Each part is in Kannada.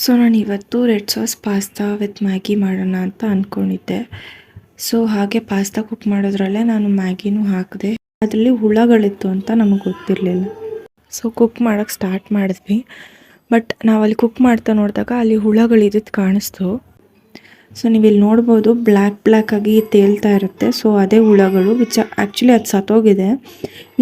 ಸೊ ನಾನು ಇವತ್ತು red sauce pasta with Maggi ಮಾಡೋಣ ಅಂತ ಅಂದ್ಕೊಂಡಿದ್ದೆ. ಸೊ ಹಾಗೆ ಪಾಸ್ತಾ ಕುಕ್ ಮಾಡೋದ್ರಲ್ಲೇ ನಾನು ಮ್ಯಾಗಿನೂ ಹಾಕಿದೆ. ಅದರಲ್ಲಿ ಹುಳಗಳಿತ್ತು ಅಂತ ನಮಗೆ ಗೊತ್ತಿರಲಿಲ್ಲ. ಸೊ ಕುಕ್ ಮಾಡೋಕ್ಕೆ ಸ್ಟಾರ್ಟ್ ಮಾಡಿದ್ವಿ. ಬಟ್ ನಾವಲ್ಲಿ ಕುಕ್ ಮಾಡ್ತಾ ನೋಡಿದಾಗ ಅಲ್ಲಿ ಹುಳಗಳಿದ್ದು ಕಾಣಿಸ್ತು. ಸೊ ನೀವಿಲ್ಲಿ ನೋಡ್ಬೋದು ಬ್ಲ್ಯಾಕ್ ಆಗಿ ತೇಲ್ತಾ ಇರುತ್ತೆ. ಸೊ ಅದೇ ಹುಳಗಳು ಆ್ಯಕ್ಚುಲಿ ಅದು ಸತ್ತೋಗಿದೆ.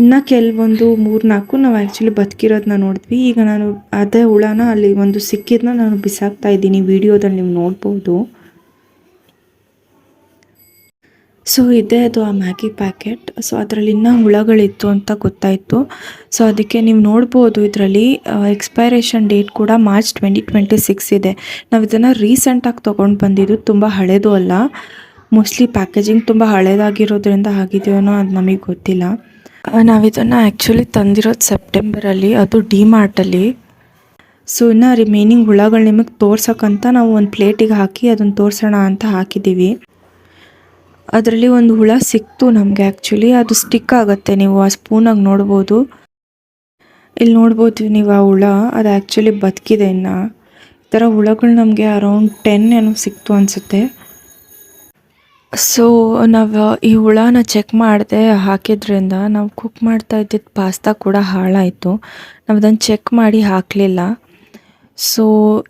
ಇನ್ನು ಕೆಲವೊಂದು 3-4 ನಾವು ಆ್ಯಕ್ಚುಲಿ ಬದುಕಿರೋದನ್ನ ನೋಡಿದ್ವಿ. ಈಗ ನಾನು ಅದೇ ಹುಳನ ಅಲ್ಲಿ ಒಂದು ಸಿಕ್ಕಿದ್ನ ನಾನು ಬಿಸಾಕ್ತಾ ಇದ್ದೀನಿ. ವಿಡಿಯೋದಲ್ಲಿ ನೀವು ನೋಡ್ಬೋದು. ಸೊ ಇದೇ ಅದು ಆ ಮ್ಯಾಗಿ ಪ್ಯಾಕೆಟ್. ಸೊ ಅದರಲ್ಲಿ ಇನ್ನೂ ಹುಳಗಳಿತ್ತು ಅಂತ ಗೊತ್ತಾಯಿತು. ಸೊ ಅದಕ್ಕೆ ನೀವು ನೋಡ್ಬೋದು ಇದರಲ್ಲಿ ಎಕ್ಸ್ಪೈರೇಷನ್ ಡೇಟ್ ಕೂಡ ಮಾರ್ಚ್ 2026 ಇದೆ. ನಾವು ಇದನ್ನು ರೀಸೆಂಟಾಗಿ ತೊಗೊಂಡು ಬಂದಿದ್ದು, ತುಂಬ ಹಳೇದು ಅಲ್ಲ. ಮೋಸ್ಟ್ಲಿ ಪ್ಯಾಕೇಜಿಂಗ್ ತುಂಬ ಹಳೇದಾಗಿರೋದ್ರಿಂದ ಆಗಿದೆಯೋ ಅದು ನಮಗೆ ಗೊತ್ತಿಲ್ಲ. ನಾವಿದನ್ನು ಆ್ಯಕ್ಚುಲಿ ತಂದಿರೋದು ಸೆಪ್ಟೆಂಬರಲ್ಲಿ, ಅದು ಡಿಮಾರ್ಟಲ್ಲಿ. ಸೊ ಇನ್ನು ರಿಮೈನಿಂಗ್ ಹುಳಗಳು ನಿಮಗೆ ತೋರ್ಸೋಕ್ಕಂತ ನಾವು ಒಂದು ಪ್ಲೇಟಿಗೆ ಹಾಕಿ ಅದನ್ನು ತೋರಿಸೋಣ ಅಂತ ಹಾಕಿದ್ದೀವಿ. ಅದರಲ್ಲಿ ಒಂದು ಹುಳ ಸಿಕ್ತು ನಮಗೆ. ಆ್ಯಕ್ಚುಲಿ ಅದು ಸ್ಟಿಕ್ ಆಗುತ್ತೆ, ನೀವು ಆ ಸ್ಪೂನಾಗಿ ನೋಡ್ಬೋದು. ಇಲ್ಲಿ ನೋಡ್ಬೋದು ನೀವು ಆ ಹುಳ, ಅದು ಆ್ಯಕ್ಚುಲಿ ಬದುಕಿದೆ. ಇನ್ನು ಈ ಥರ ಹುಳಗಳು ನಮಗೆ ಅರೌಂಡ್ 10 ಏನೋ ಸಿಕ್ತು ಅನಿಸುತ್ತೆ. ಸೊ ನಾವು ಈ ಹುಳನ ಚೆಕ್ ಮಾಡಿದೆ ಹಾಕಿದ್ರಿಂದ ನಾವು ಕುಕ್ ಮಾಡ್ತಾ ಇದ್ದಿದ್ದು ಪಾಸ್ತಾ ಕೂಡ ಹಾಳಾಯಿತು. ನಾವು ಅದನ್ನು ಚೆಕ್ ಮಾಡಿ ಹಾಕಲಿಲ್ಲ. ಸೊ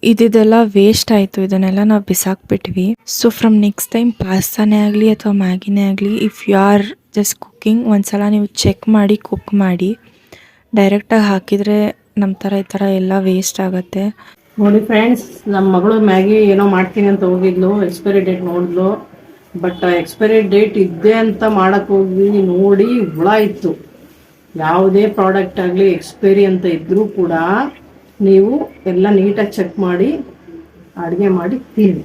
ಇದೆಲ್ಲ ವೇಸ್ಟ್ ಆಯಿತು. ಇದನ್ನೆಲ್ಲ ನಾವು ಬಿಸಾಕ್ಬಿಟ್ವಿ. ಸೊ ಫ್ರಮ್ ನೆಕ್ಸ್ಟ್ ಟೈಮ್ ಪಾಸ್ತಾನೇ ಆಗಲಿ ಅಥವಾ ಮ್ಯಾಗಿನೇ ಆಗಲಿ, if you are just cooking, ಒಂದ್ಸಲ ನೀವು ಚೆಕ್ ಮಾಡಿ ಕುಕ್ ಮಾಡಿ. ಡೈರೆಕ್ಟಾಗಿ ಹಾಕಿದರೆ ನಮ್ಮ ಈ ಥರ ಎಲ್ಲ ವೇಸ್ಟ್ ಆಗುತ್ತೆ. ನೋಡಿ ಫ್ರೆಂಡ್ಸ್, ನಮ್ಮ ಮಗಳು ಮ್ಯಾಗಿ ಏನೋ ಮಾಡ್ತೀನಿ ಅಂತ ಹೋಗಿದ್ಲು, ಎಕ್ಸ್ಪೈರಿ ಡೇಟ್ ನೋಡಿದ್ಲು. ಬಟ್ ಎಕ್ಸ್ಪೈರಿ ಡೇಟ್ ಇದೆ ಅಂತ ಮಾಡಕ್ಕೆ ಹೋಗಿ ನೋಡಿ ಹುಳ ಇತ್ತು. ಯಾವುದೇ ಪ್ರಾಡಕ್ಟ್ ಆಗಲಿ ಎಕ್ಸ್ಪೈರಿ ಅಂತ ಇದ್ರೂ ಕೂಡ ನೀವು ಎಲ್ಲ ನೀಟಾಗಿ ಚೆಕ್ ಮಾಡಿ ಅಡುಗೆ ಮಾಡಿ ತಿನ್ನಿ.